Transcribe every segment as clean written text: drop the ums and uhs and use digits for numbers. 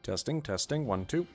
Testing, testing, 1, 2.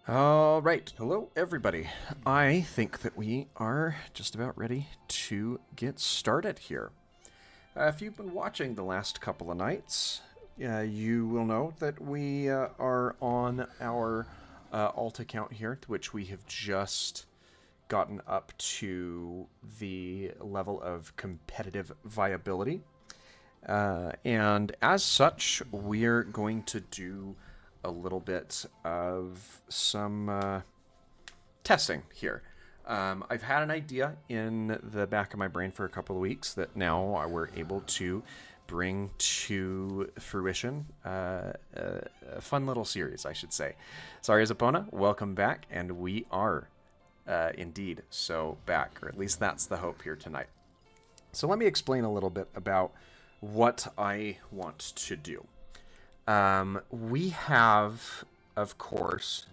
All right, hello everybody. I think that we are just about ready to get started here. If you've been watching the last couple of nights, you will know that we are on our alt account here, which we have just gotten up to the level of competitive viability. And as such, we're going to do a little bit of some testing here. I've had an idea in the back of my brain for a couple of weeks that now we're able to bring to fruition a fun little series, I should say. Sorry, Zapona, welcome back, and we are indeed so back, or at least that's the hope here tonight. So let me explain a little bit about what I want to do. We have, of course,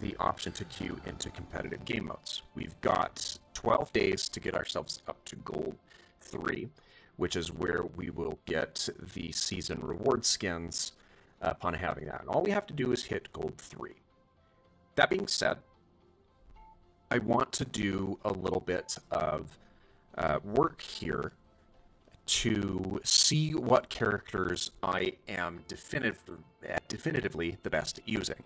the option to queue into competitive game modes. We've got 12 days to get ourselves up to Gold 3, which is where we will get the season reward skins upon having that. And all we have to do is hit Gold 3. That being said, I want to do a little bit of work here to see what characters I am definitively the best at using.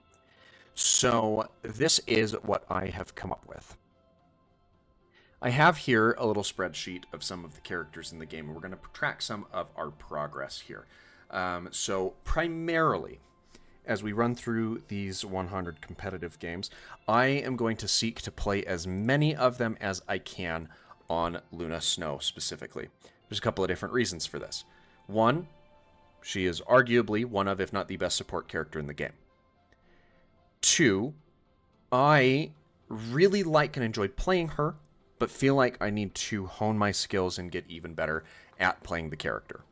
So this is what I have come up with. I have here a little spreadsheet of some of the characters in the game, and we're going to track some of our progress here. So primarily, as we run through these 100 competitive games, I am going to seek to play as many of them as I can on Luna Snow specifically. There's a couple of different reasons for this. One, she is arguably one of, if not the best support character in the game. Two, I really like and enjoy playing her, but feel like I need to hone my skills and get even better at playing the character.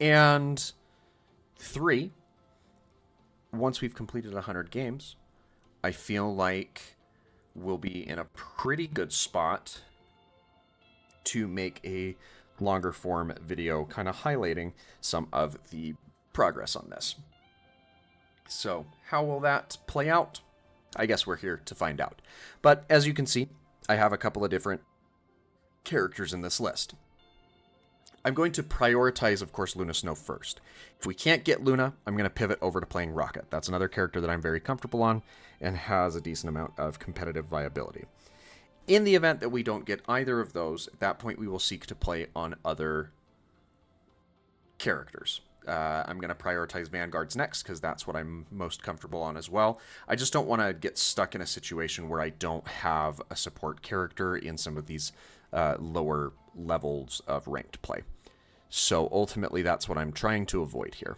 And three, once we've completed 100 games, I feel like we'll be in a pretty good spot to make a longer form video kind of highlighting some of the progress on this. So how will that play out? I guess we're here to find out. But as you can see, I have a couple of different characters in this list. I'm going to prioritize, of course, Luna Snow first. If we can't get Luna, I'm going to pivot over to playing Rocket. That's another character that I'm very comfortable on and has a decent amount of competitive viability. In the event that we don't get either of those, at that point we will seek to play on other characters. I'm going to prioritize Vanguards next because that's what I'm most comfortable on as well. I just don't want to get stuck in a situation where I don't have a support character in some of these lower levels of ranked play. So ultimately that's what I'm trying to avoid here.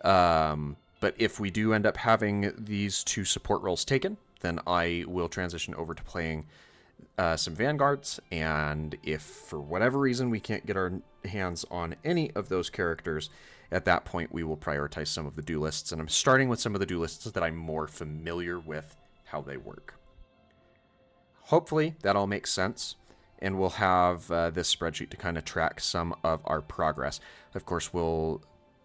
But if we do end up having these two support roles taken, then I will transition over to playing some Vanguards, and if for whatever reason we can't get our hands on any of those characters, at that point we will prioritize some of the duelists, and I'm starting with some of the duelists that I'm more familiar with how they work. Hopefully that all makes sense, and we'll have this spreadsheet to kind of track some of our progress. Of course, we'll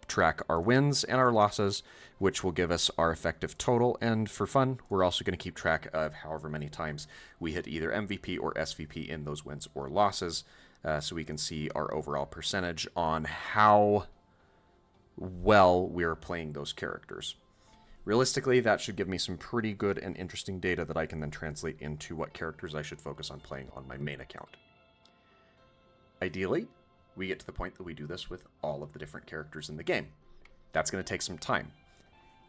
track our wins and our losses, which will give us our effective total. And for fun, we're also going to keep track of however many times we hit either MVP or SVP in those wins or losses, so we can see our overall percentage on how well we're playing those characters. Realistically, that should give me some pretty good and interesting data that I can then translate into what characters I should focus on playing on my main account. Ideally, we get to the point that we do this with all of the different characters in the game. That's going to take some time.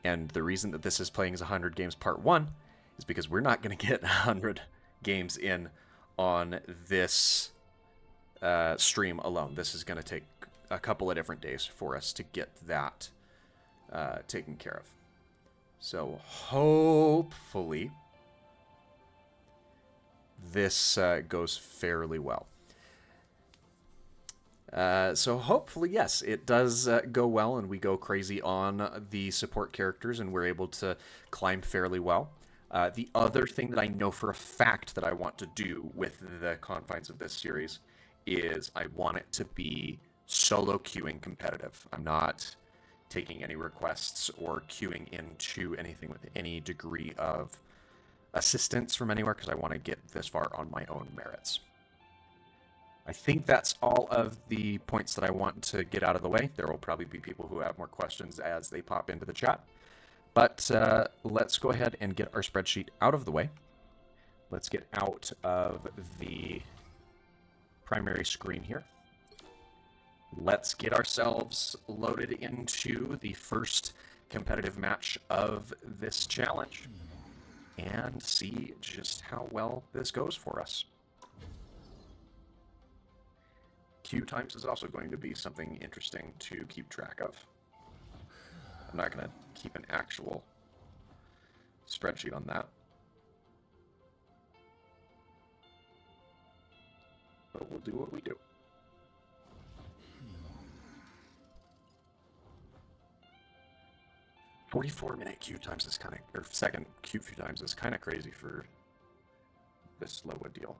And the reason that this is playing as 100 games part 1 is because we're not going to get 100 games in on this stream alone. This is going to take a couple of different days for us to get that taken care of. So hopefully this goes fairly well. So hopefully, yes, it does go well and we go crazy on the support characters and we're able to climb fairly well. The other thing that I know for a fact that I want to do with the confines of this series is I want it to be solo queuing competitive. I'm not taking any requests or queuing into anything with any degree of assistance from anywhere because I want to get this far on my own merits. I think that's all of the points that I want to get out of the way. There will probably be people who have more questions as they pop into the chat. But let's go ahead and get our spreadsheet out of the way. Let's get out of the primary screen here. Let's get ourselves loaded into the first competitive match of this challenge and see just how well this goes for us. Queue times is also going to be something interesting to keep track of. I'm not going to keep an actual spreadsheet on that. But we'll do what we do. "44-minute queue times is kind of, or second queue times is kind of crazy for this slow a deal.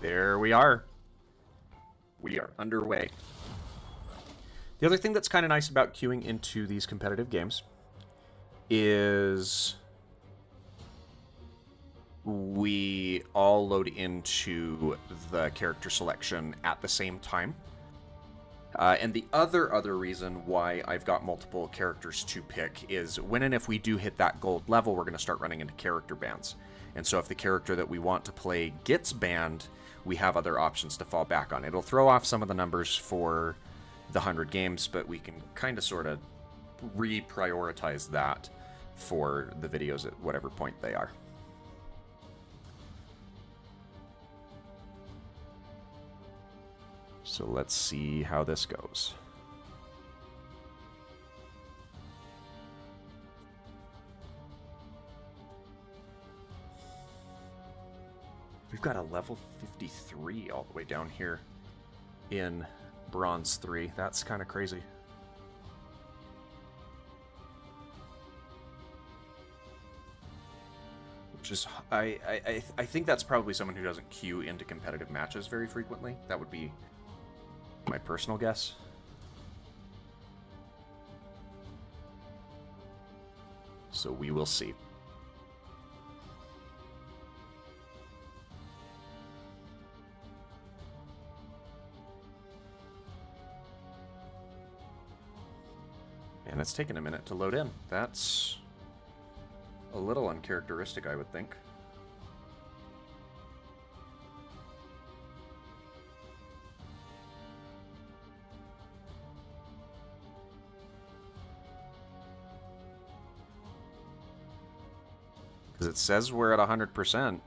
There we are. We are underway. The other thing that's kind of nice about queuing into these competitive games is we all load into the character selection at the same time. And the other reason why I've got multiple characters to pick is when and if we do hit that gold level, we're going to start running into character bans. And so if the character that we want to play gets banned, we have other options to fall back on. It'll throw off some of the numbers for the 100 games, but we can kind of sort of reprioritize that for the videos at whatever point they are. So let's see how this goes. We've got a level 53 all the way down here in Bronze 3. That's kind of crazy. Which is, I think that's probably someone who doesn't queue into competitive matches very frequently. That would be my personal guess. So we will see. And it's taken a minute to load in. That's a little uncharacteristic, I would think. Because it says we're at 100%.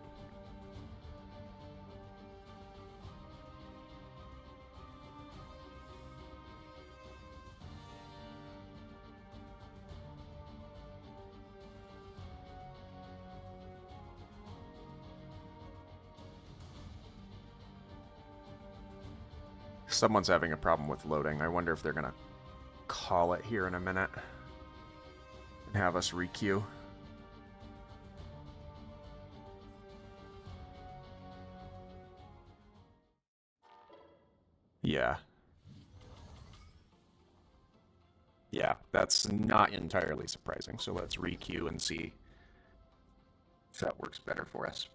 Someone's having a problem with loading. I wonder if they're going to call it here in a minute and have us requeue. Yeah. Yeah, that's not entirely surprising. So let's requeue and see if that works better for us.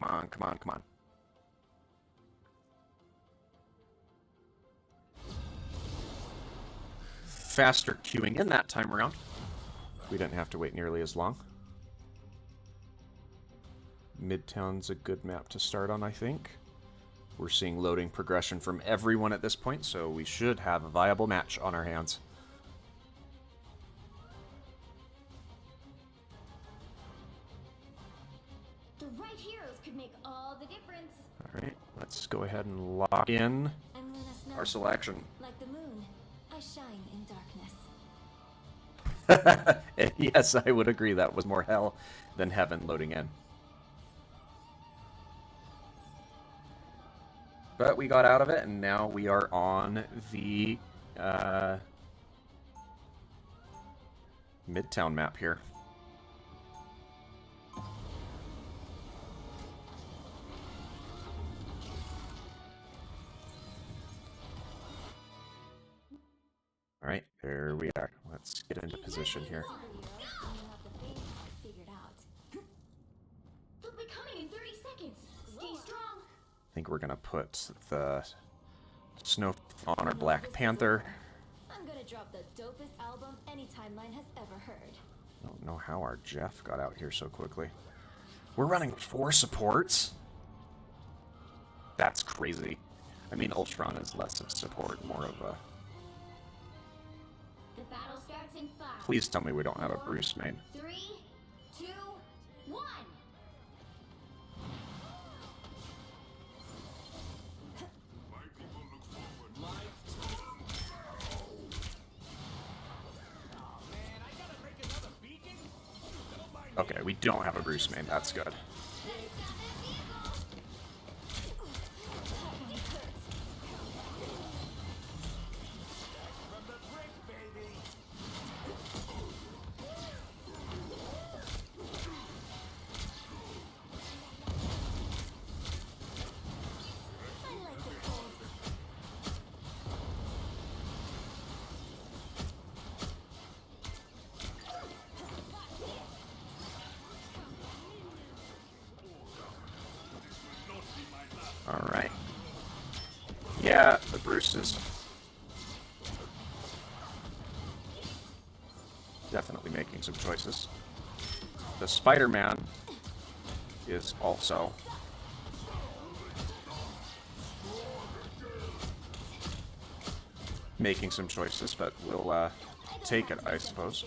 Come on, come on, come on. Faster queuing in that time around. We didn't have to wait nearly as long. Midtown's a good map to start on, I think. We're seeing loading progression from everyone at this point, so we should have a viable match on our hands. The right heroes could make all the difference. Alright, let's go ahead and lock in our selection. Like the moon, I shine in darkness. Yes, I would agree that was more hell than heaven loading in. But we got out of it, and now we are on the Midtown map here. Alright, there we are. Let's get into position here. They'll be coming in 30 seconds. Stay strong. I think we're gonna put the Snow on our Black Panther. I'm gonna drop the dopest album any timeline has ever heard. I don't know how our Jeff got out here so quickly. We're running 4 supports? That's crazy. I mean, Ultron is less of support, more of a... The battle starts in 5. Please tell me we don't have a Bruce main. 3, 2, 1. Okay, we don't have a Bruce main. That's good. Alright. Yeah, the Bruce is definitely making some choices. The Spider-Man is also making some choices, but we'll take it, I suppose.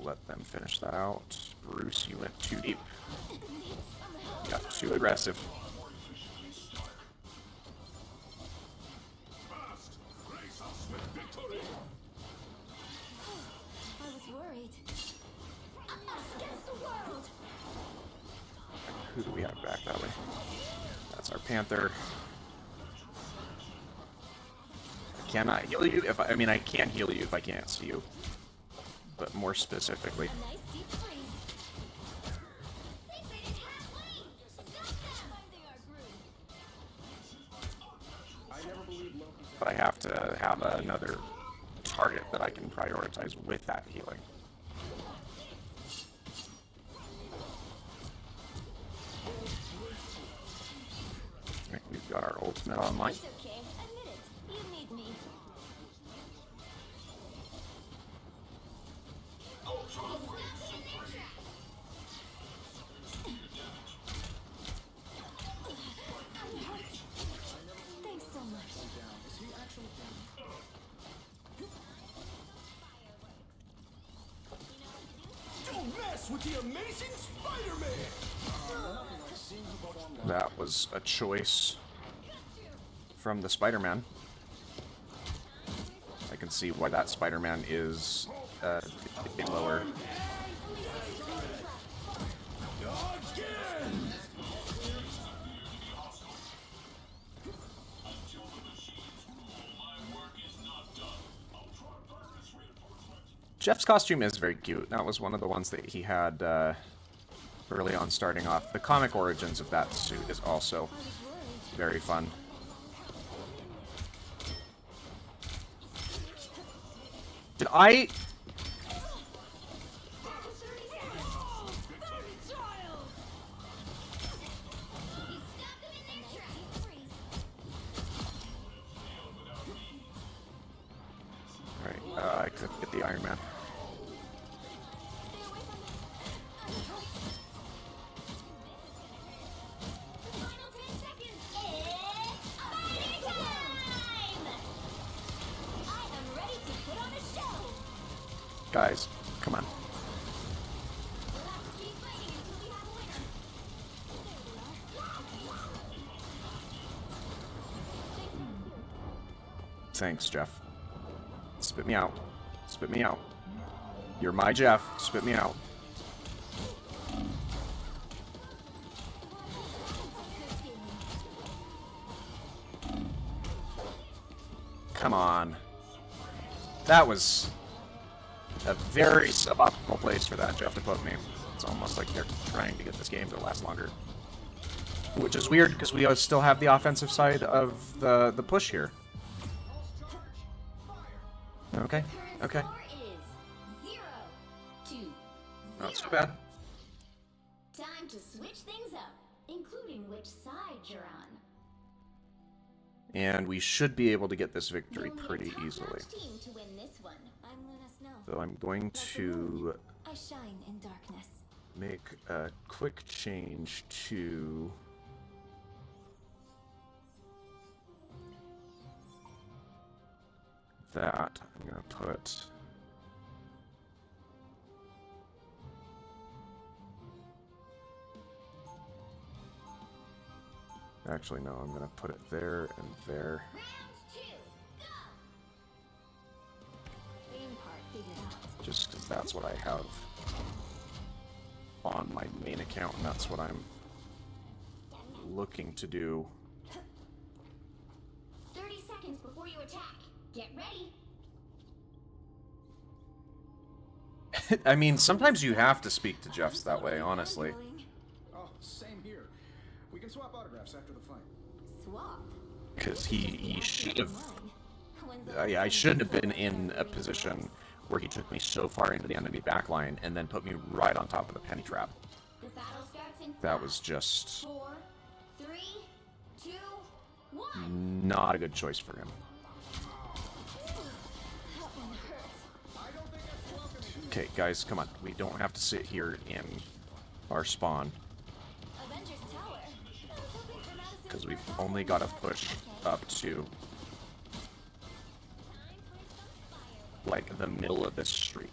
Let them finish that out. Bruce, you went too deep. Got too aggressive. I was worried. Against the world. Who do we have back that way? That's our Panther. Can I heal you? If I mean, I can't heal you if I can't see you. But more specifically. But I have to have another target that I can prioritize with that healing. I think we've got our ultimate online. It's okay. Admit it. You need me. Thanks so much. Don't mess with the amazing Spider-Man! That was a choice from the Spider-Man. I can see why that Spider-Man is lower. Jeff's costume is very cute. That was one of the ones that he had early on starting off. The comic origins of that suit is also very fun. Did I... Alright, I couldn't get the Iron Man. Guys, come on. Thanks, Jeff. Spit me out. Spit me out. You're my Jeff. Spit me out. Come on. That was a very suboptimal place for that Jeff to put me. It's almost like they're trying to get this game to last longer. Which is weird, because we still have the offensive side of the push here. Okay, okay. Not too bad. Time to switch things up, including which side you're on. And we should be able to get this victory pretty easily. To win this one. I'm Luna Snow. So I'm going to I shine in darkness. make a quick change to that. I'm going to put actually no, I'm going to put it there and there. Round 2, go! Game part figured out. Just because that's what I have on my main account, and that's what I'm looking to do. 30 seconds before you attack. Get ready. I mean, sometimes you have to speak to Jeffs that way, honestly. Oh, same here. We can swap autographs after the fight. Swap. Because he should have... When's the I shouldn't have been in a position where he took me so far into the enemy backline and then put me right on top of the penny trap. The battle starts in That was just 4, 3, 2, 1. not a good choice for him. That one hurts. Okay, guys, come on. We don't have to sit here in our spawn, Avengers Tower. I was hoping for Madison because we've Square only Garden. got to push up to, like, the middle of this street.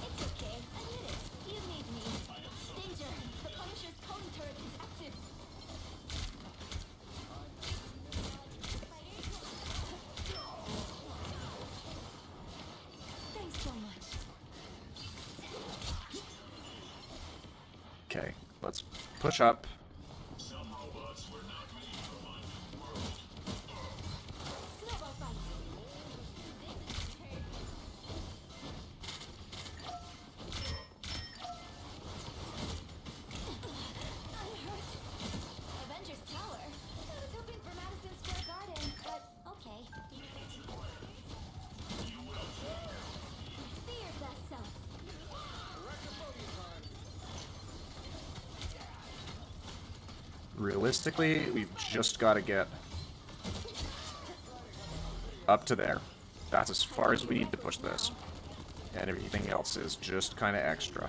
It's okay. Admit it. You need me. Danger. The Punisher's cone turret is active. Thanks so much. Okay, let's push up. Snowball fight. I'm hurt. Avengers Tower. I was hoping for Madison Square Garden, but okay. Be your best self. Realistically, we've just got to get up to there. That's as far as we need to push this. And everything else is just kind of extra.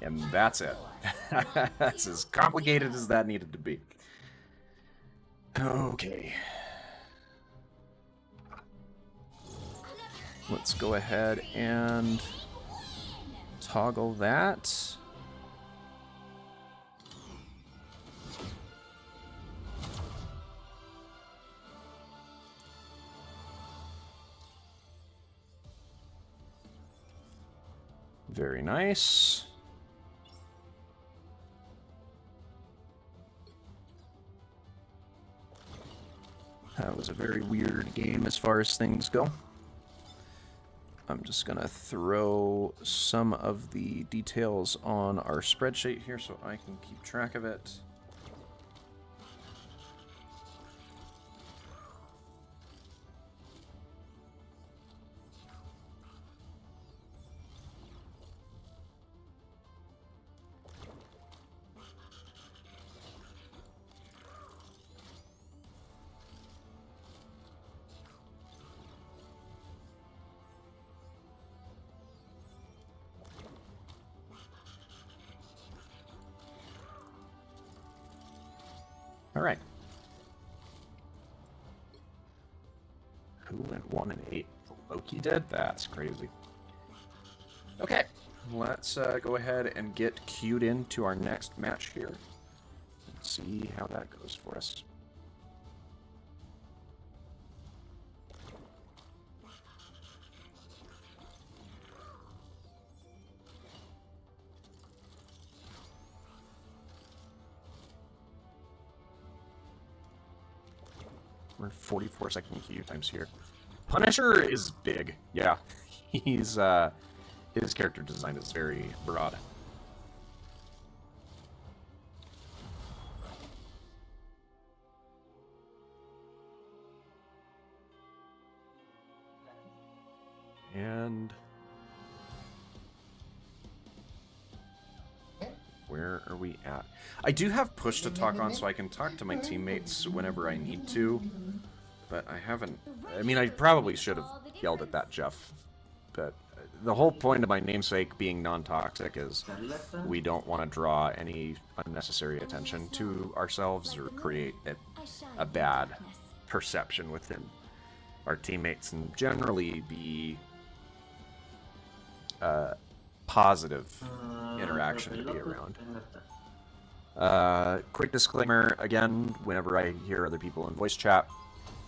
And that's it. That's as complicated as that needed to be. Okay. Let's go ahead and toggle that. Very nice. That was a very weird game as far as things go. I'm just going to throw some of the details on our spreadsheet here so I can keep track of it. All right. Who went 1 and 8? Loki did? That's crazy. Okay, let's go ahead and get queued into our next match here. Let's see how that goes for us. We're 44-second queue times here. Punisher is big. Yeah, he's his character design is very broad. And where are we at? I do have push to talk on, so I can talk to my teammates whenever I need to. But I haven't... I mean, I probably should have yelled at that, Jeff. But the whole point of my namesake being non-toxic is we don't want to draw any unnecessary attention to ourselves or create a bad perception within our teammates, and generally be positive interaction to be around. Quick disclaimer, again, whenever I hear other people in voice chat,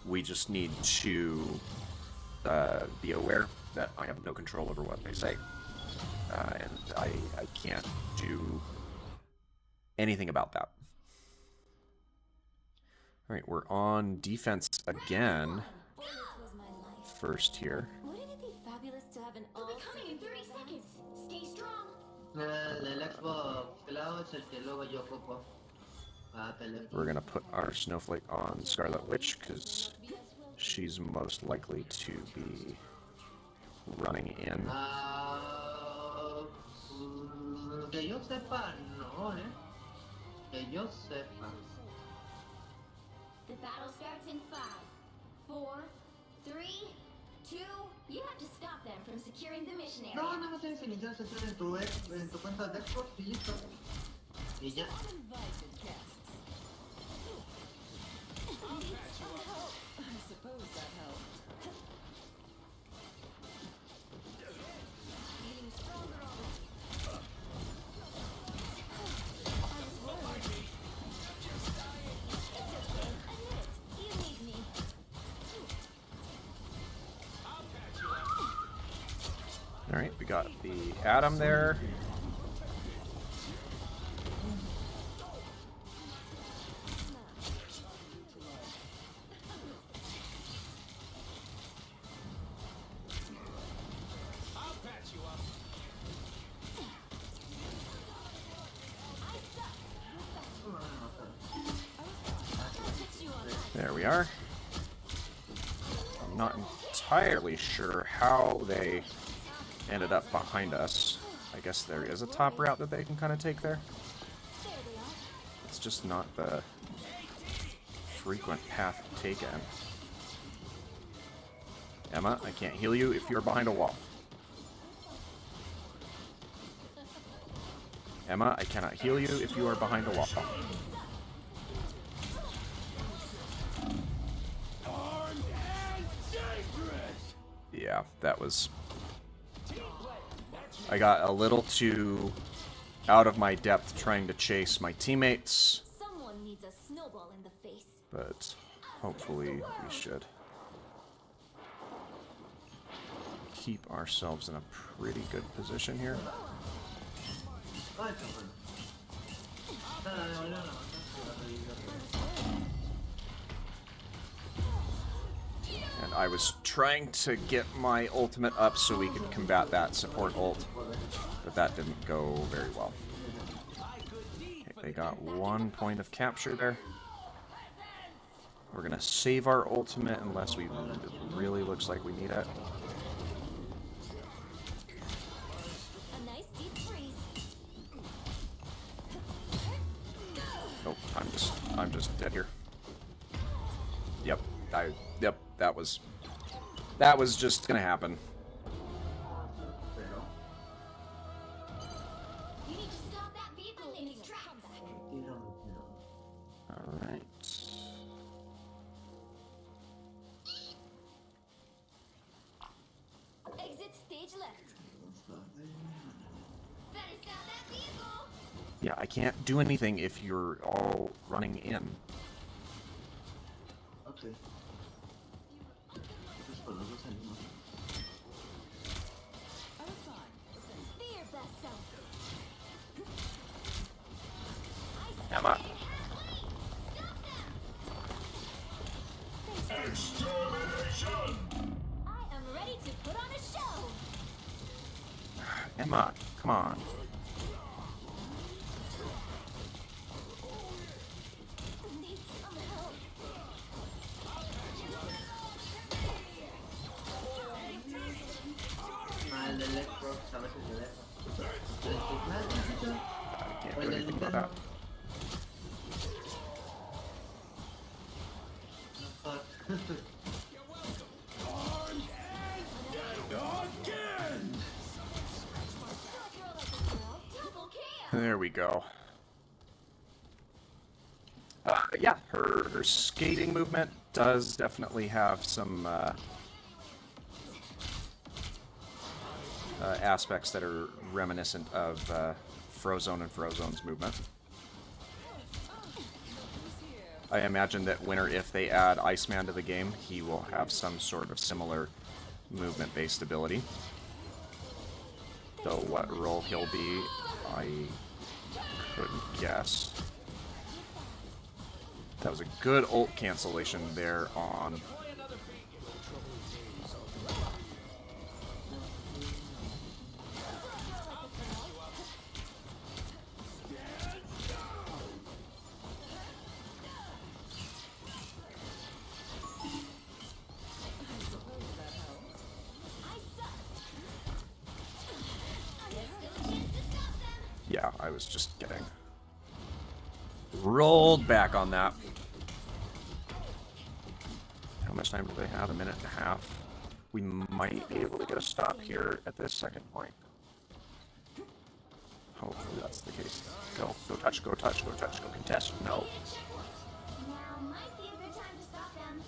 we just need to be aware that I have no control over what they say. And I can't do anything about that. Alright, we're on defense again. First here. Wouldn't it be fabulous to have an all coming in 30 seconds? Stay strong. We're gonna put our Snowflake on Scarlet Witch because she's most likely to be running in. Que yo sepa, no, eh. Que yo sepa. The battle starts in 5, 4, 3, 2. You have to stop them from securing the mission area. No, nada más tienes que iniciar sesión en tu cuenta de Xbox y listo. Y ya. Alright, we got the Atom there. There we are. I'm not entirely sure how they ended up behind us. I guess there is a top route that they can kind of take there. It's just not the frequent path taken. Emma, I can't heal you if you're behind a wall. Emma, I cannot heal you if you are behind a wall. Yeah, that was... I got a little too out of my depth trying to chase my teammates. Someone needs a snowball in the face. But hopefully we should keep ourselves in a pretty good position here. I was trying to get my ultimate up so we could combat that support ult, but that didn't go very well. Okay, they got 1 point of capture there. We're gonna save our ultimate unless it really looks like we need it. A nice deep freeze. Nope, I'm just dead here. Yep, that was just gonna happen. You need to stop that vehicle in its tracks. Alright. Exit stage left. Better stop that vehicle. Yeah, I can't do anything if you're all running in. Ok. Después nosotros salimos. Be your best self. Emma. Extermination! I am ready to put on a show. Emma, come on. Need some help. Ah, el de Electro, ¿sabes el de Electro? El I can't do anything about that. Again! Double kill. There we go. Yeah, her skating movement does definitely have some aspects that are reminiscent of Frozone and Frozone's movement. I imagine that when or if they add Iceman to the game, he will have some sort of similar movement-based ability. Though what role he'll be, I couldn't guess. That was a good ult cancellation there on... Yeah, I was just getting rolled back on that. How much time do they have? 1.5 minutes. We might be able to get a stop here at this second point. Hopefully that's the case. Go touch, go touch, go touch, go contest. No. Now might be a good time to stop them.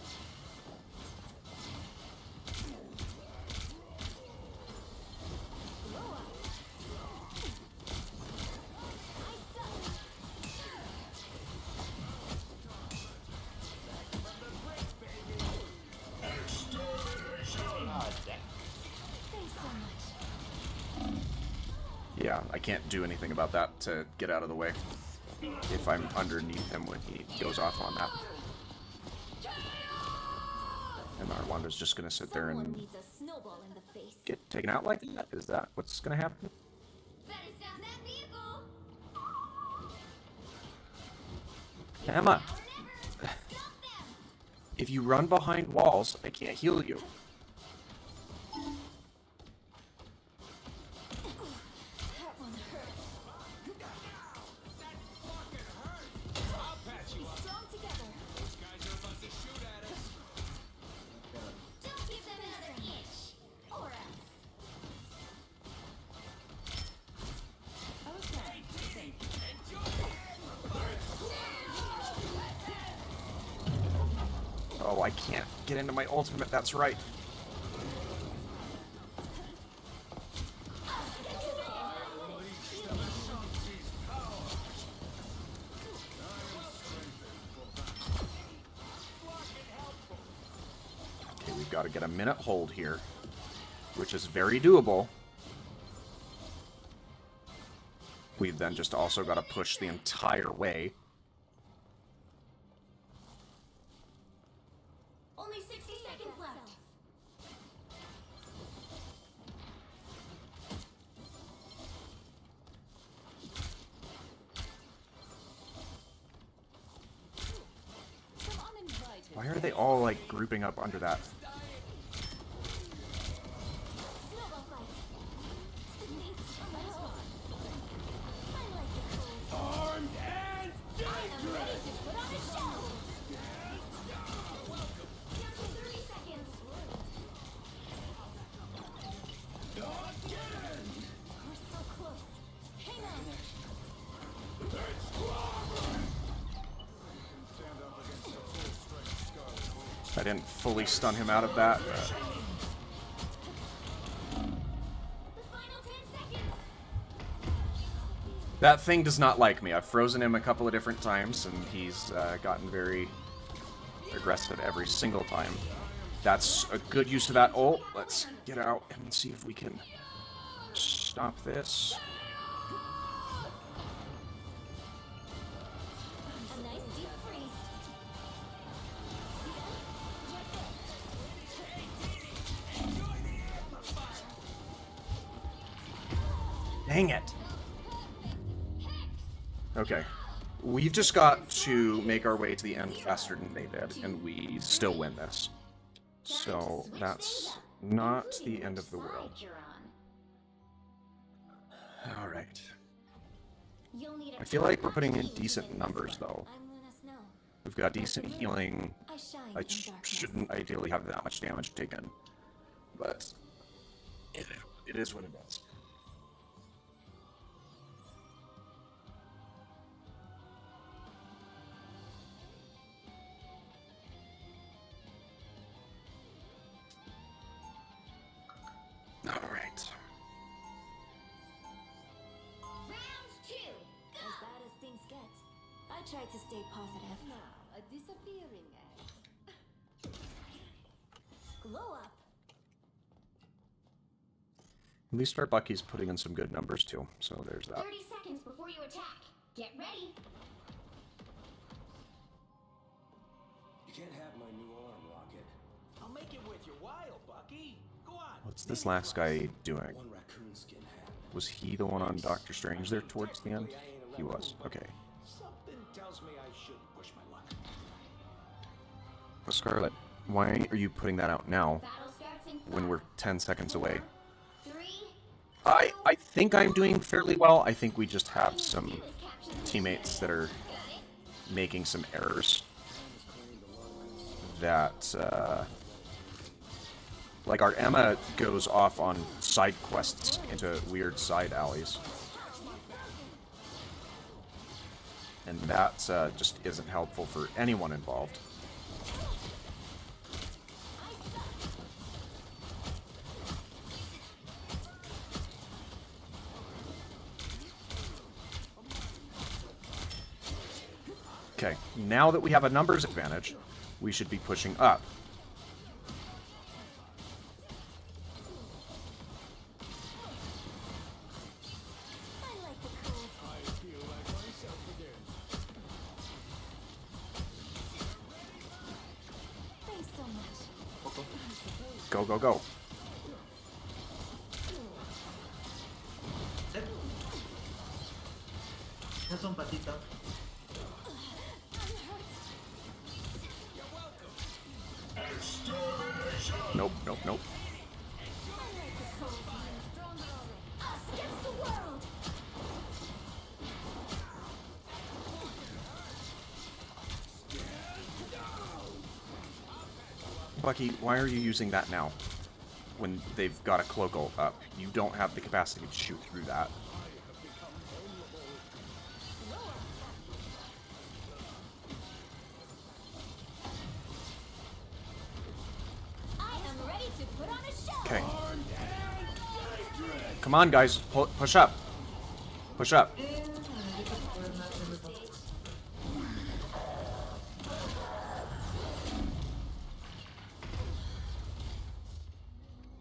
Yeah, I can't do anything about that to get out of the way if I'm underneath him when he goes off on that. And Arwanda's just gonna sit there Someone and needs a snowball in the face. get taken out like that? Is that what's gonna happen? Better stop that vehicle. Emma, Stop them. if you run behind walls, I can't heal you. That one hurts. Be strong together. Don't give them another inch, or else. Oh, I can't get into my ultimate, that's right. Okay, we've got to get a minute hold here, which is very doable. We've then just also got to push the entire way. Only 60 seconds left. Why are they all, like, grouping up under that? Snowball fight. I like the cold. Armed and I'm ready to put on a show. Down to 30 seconds. We're so close. Hang on. I didn't fully stun him out of that. The final 10 seconds. That thing does not like me. I've frozen him a couple of different times, and he's gotten very aggressive every single time. That's a good use of that ult. Let's get out and see if we can stop this. A nice deep freeze. Dang it. Okay. We've just got to make our way to the end faster than they did, and we still win this. So that's not the end of the world. Alright. You'll need a I feel like we're putting in decent numbers, though. I'm Luna Snow. We've got decent healing. I shine I in darkness. shouldn't ideally have that much damage taken. But it is what it is. Alright. Round 2. As bad as things get, I tried to stay positive. Now, a disappearing act. Glow up. At least our Bucky's putting in some good numbers too, so there's that. 30 seconds before you attack. Get ready. You can't have my new arm, Rocket. I'll make it with you. Wild, Bucky. Go on. What's this last guy doing? One raccoon skin hat. Was he the one on Doctor Strange there towards the end? He was. Okay. Something tells me I shouldn't push my luck. But Scarlet, why are you putting that out now Battle starts in when we're 10 seconds away? 3. I think I'm doing fairly well. I think we just have some teammates that are making some errors that, like our Emma goes off on side quests into weird side alleys. And that just isn't helpful for anyone involved. Okay, now that we have a numbers advantage, we should be pushing up. I like the cold. I feel like myself again. Thanks so much. Go, go, go. Es un patito. Nope, nope, nope. Us against the world. Bucky, why are you using that now? When they've got a cloak ult up. You don't have the capacity to shoot through that. I am ready to put on a show. Okay. Come on, guys. Push up. Push up.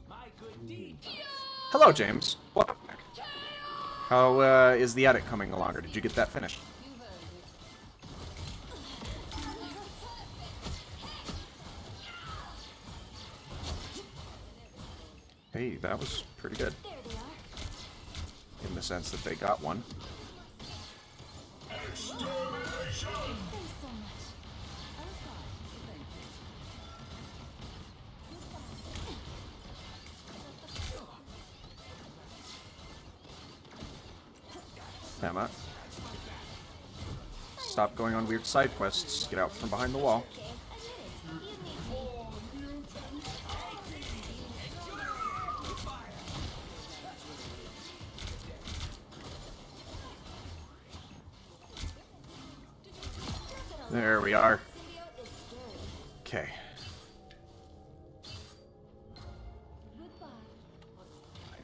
My good deed. Hello, James. Welcome back. How is the edit coming along, or did you get that finished? Hey, that was pretty good. There they are. In the sense that they got one. Thanks so much. Emma. Stop going on weird side quests. Get out from behind the wall. There we are. Okay.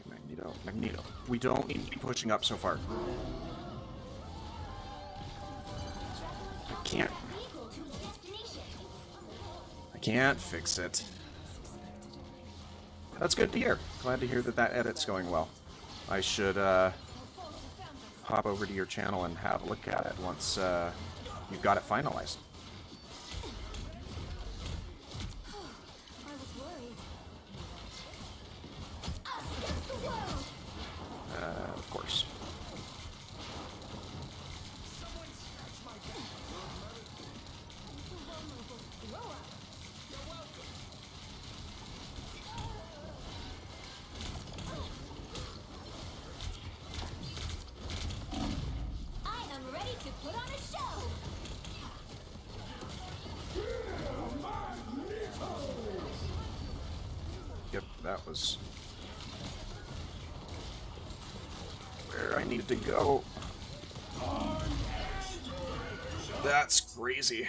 Magneto, Magneto. We don't need to be pushing up so far. I can't fix it. That's good to hear. Glad to hear that that edit's going well. I should hop over to your channel and have a look at it once you've got it finalized. Of course. Yep, that was where I needed to go. That's crazy.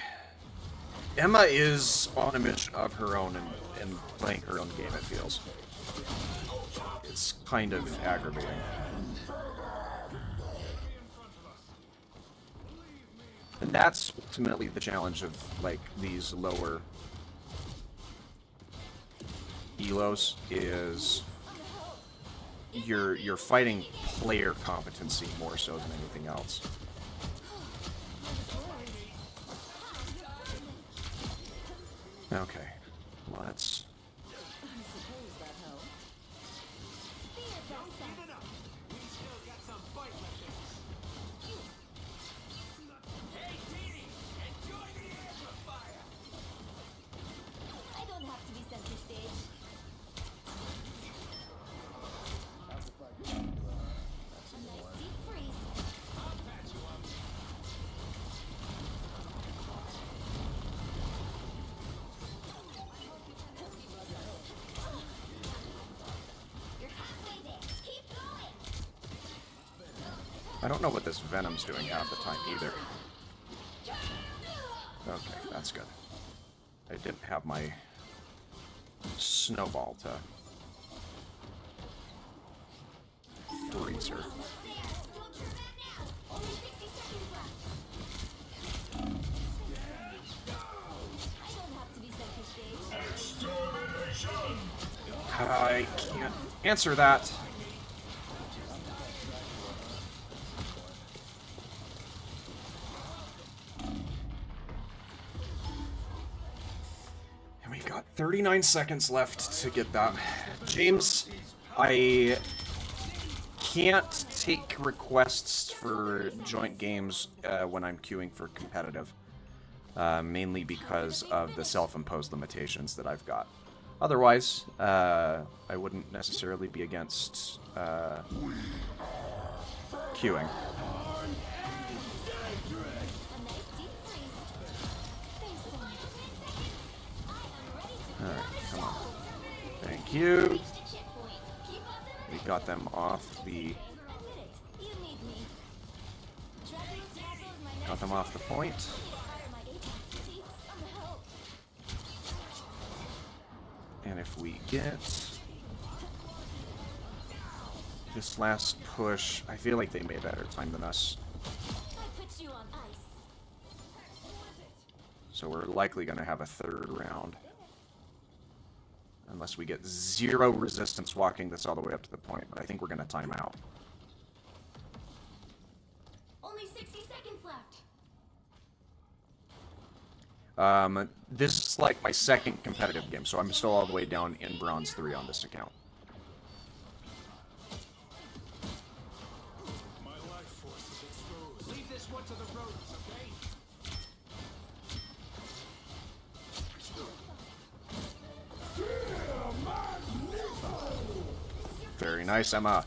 Emma is on a mission of her own and playing her own game, it feels. It's kind of aggravating. And that's ultimately the challenge of, like, these lower elos, is you're fighting player competency more so than anything else. Okay, let's... I don't know what this Venom's doing half the time either. Okay, that's good. I didn't have my snowball to freeze her. I can't answer that. And we've got 39 seconds left to get that. James, I can't take requests for joint games when I'm queuing for competitive. Mainly because of the self-imposed limitations that I've got. Otherwise, I wouldn't necessarily be against queuing. Alright, come on. Thank you. We got them off the... Got them off the point. And if we get this last push, I feel like they made better time than us. So we're likely going to have a third round. Unless we get zero resistance walking this all the way up to the point. But I think we're going to time out. Only 60 seconds left. This is like my second competitive game, so I'm still all the way down in Bronze 3 on this account. My life force is exposed. Leave this one to the rodents, okay? Very nice, Emma.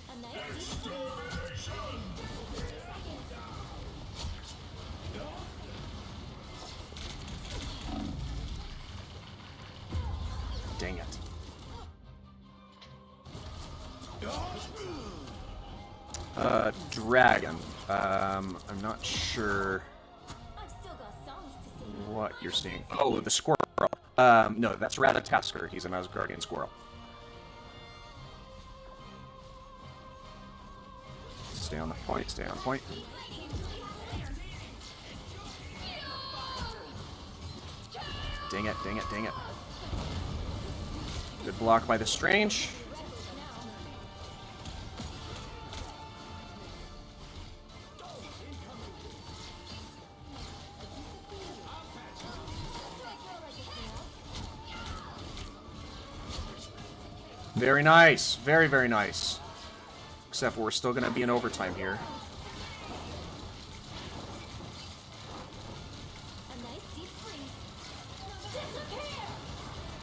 A nice deep freeze. Dragon. I'm not sure I've still got songs to sing. what you're seeing. Oh, the squirrel. No, that's Ratatasker. He's an Asgardian squirrel. Stay on the point, stay on point. Dang it, dang it, dang it. Good block by the Strange. Very nice. Very, very nice. Except we're still going to be in overtime here.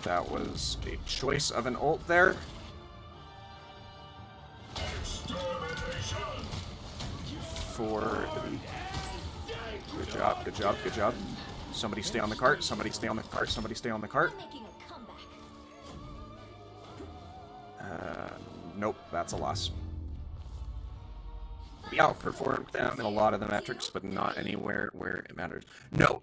That was a choice of an ult there. For... Good job, good job, good job. Somebody stay on the cart, somebody stay on the cart, somebody stay on the cart. Nope, that's a loss. We outperformed them in a lot of the metrics, but not anywhere where it matters. No,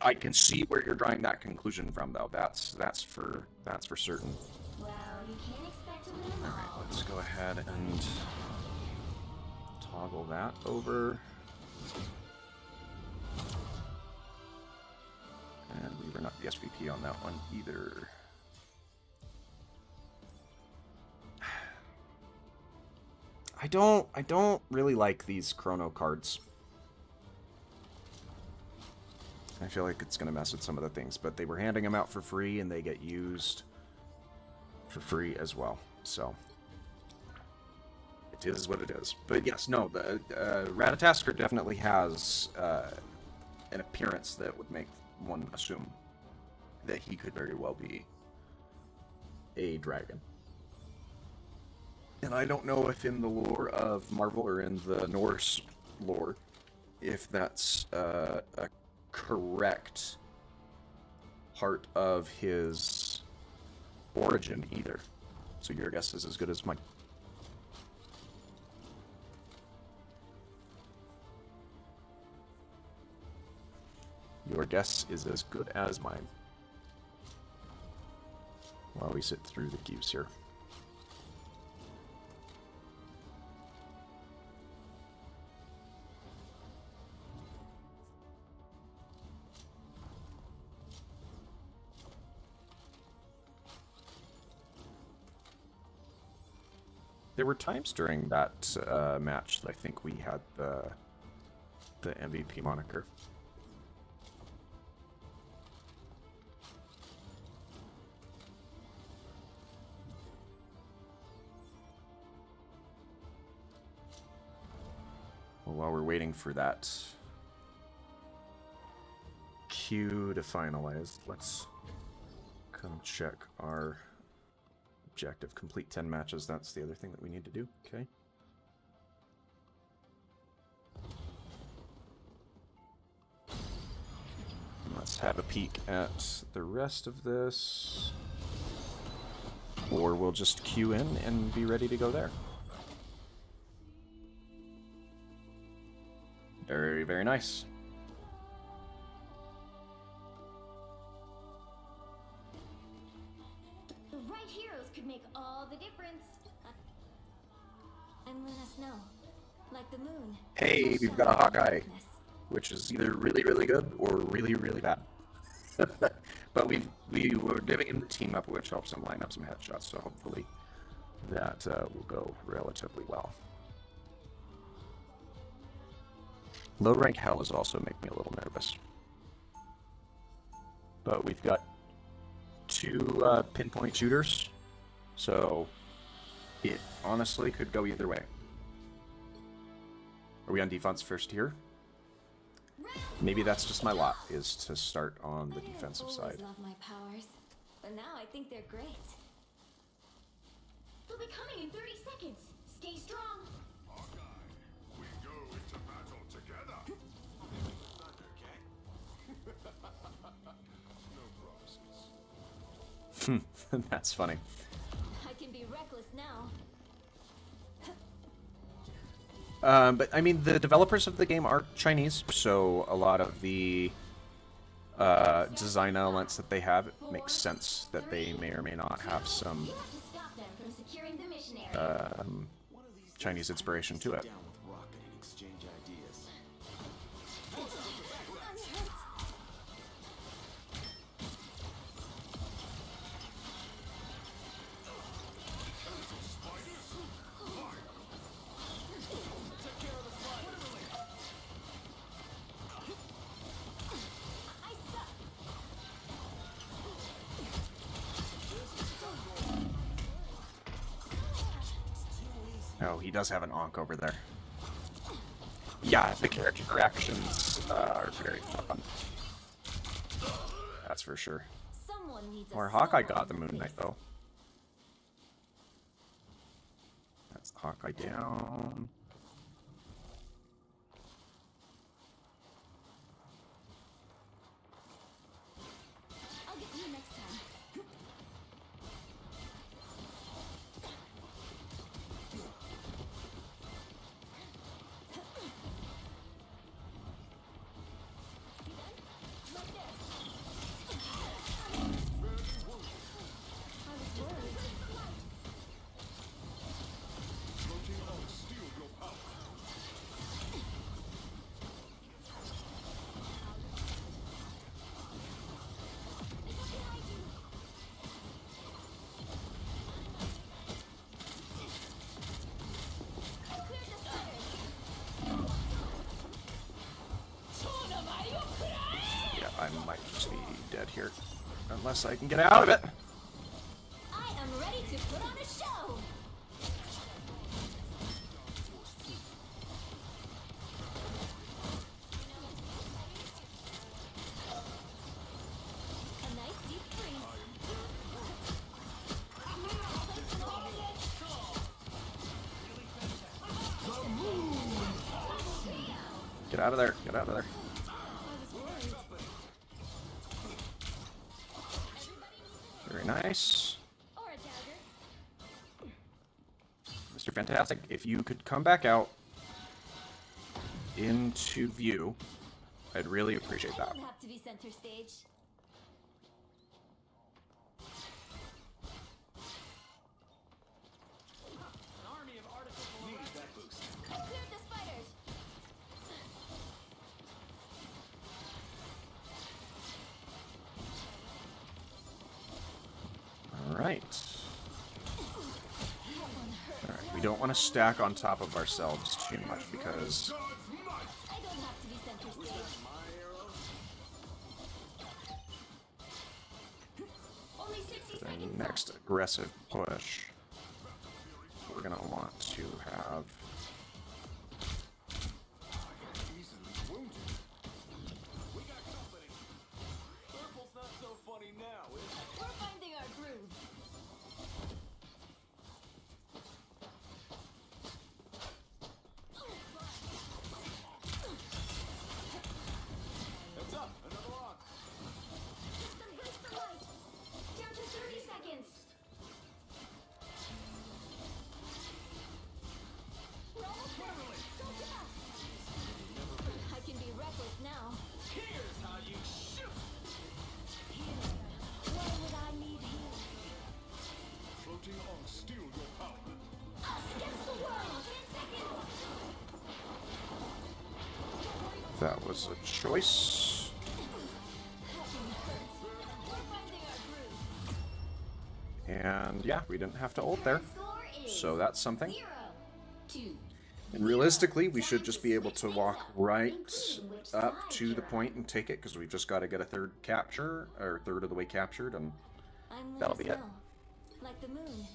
I can see where you're drawing that conclusion from, though. That's for certain. Well, you can't expect to win them All right, all. let's go ahead and toggle that over. And we were not the SVP on that one either. I don't really like these chrono cards. I feel like it's going to mess with some of the things, but they were handing them out for free, and they get used for free as well. So it is what it is. But yes, no, the Ratatasker definitely has an appearance that would make one assume that he could very well be a dragon. And I don't know if in the lore of Marvel or in the Norse lore, if that's a correct part of his origin either. So your guess is as good as mine. Your guess is as good as mine. While we sit through the queues here. There were times during that match that I think we had the MVP moniker. Well, while we're waiting for that queue to finalize, let's come check our objective. Complete 10 matches. That's the other thing that we need to do. Okay. Let's have a peek at the rest of this. Or we'll just queue in and be ready to go there. Very, very nice. The right heroes could make all the difference. And let us know. Like the moon. Hey, we've got a Hawkeye, which is either really, really good or really, really bad. But we were giving him the team up, which helps him line up some headshots, so hopefully that will go relatively well. Low rank hell is also making me a little nervous. But we've got two pinpoint shooters, so it honestly could go either way. Are we on defense first here? Maybe that's just my lot, is to start on the defensive side. I love my powers, but now I think they're great. They'll be coming in 30 seconds. Stay strong. We go into battle together. Thunder, okay? No promises. That's funny. I can be reckless now. But I mean, the developers of the game are Chinese, so a lot of the design elements that they have, it makes sense that they may or may not have some Chinese inspiration to it. Down with Rocket and exchange ideas. Oh, he does have an Ankh over there. Yeah, the character actions are very fun. That's for sure. Or Hawkeye got the Moon Knight, though. That's the Hawkeye down. I'll get you next time. Yeah, I might just be dead here. Unless I can get out of it. I am ready to put on a show. A nice deep freeze. Get out of there. Get out of there. Very nice. Or a dagger. Mr. Fantastic, if you could come back out into view, I'd really appreciate I that. don't have to be center stage. I cleared the spiders. Alright. Alright, we don't want to stack on top of ourselves too much because I don't have to be center stage. Only 60 the seconds. next aggressive push, we're going to want to have... We got company. Purple's not so funny now, is it? We're finding our groove. Heads up, another rock. Just embrace the light. Down to 30 seconds. We're almost there. Don't give up. I can be reckless now. Here's how you shoot. Why would I need healing? Floating on steel your power. Us against the world. 10 seconds. That was a choice. We're finding our groove. And yeah, we didn't have to ult there. Score is So that's something. 0-2. And realistically, we should just be able to walk right up to the point and take it, because we've just got to get a third capture, or third of the way captured, and I'm That'll with be it. Like the moon.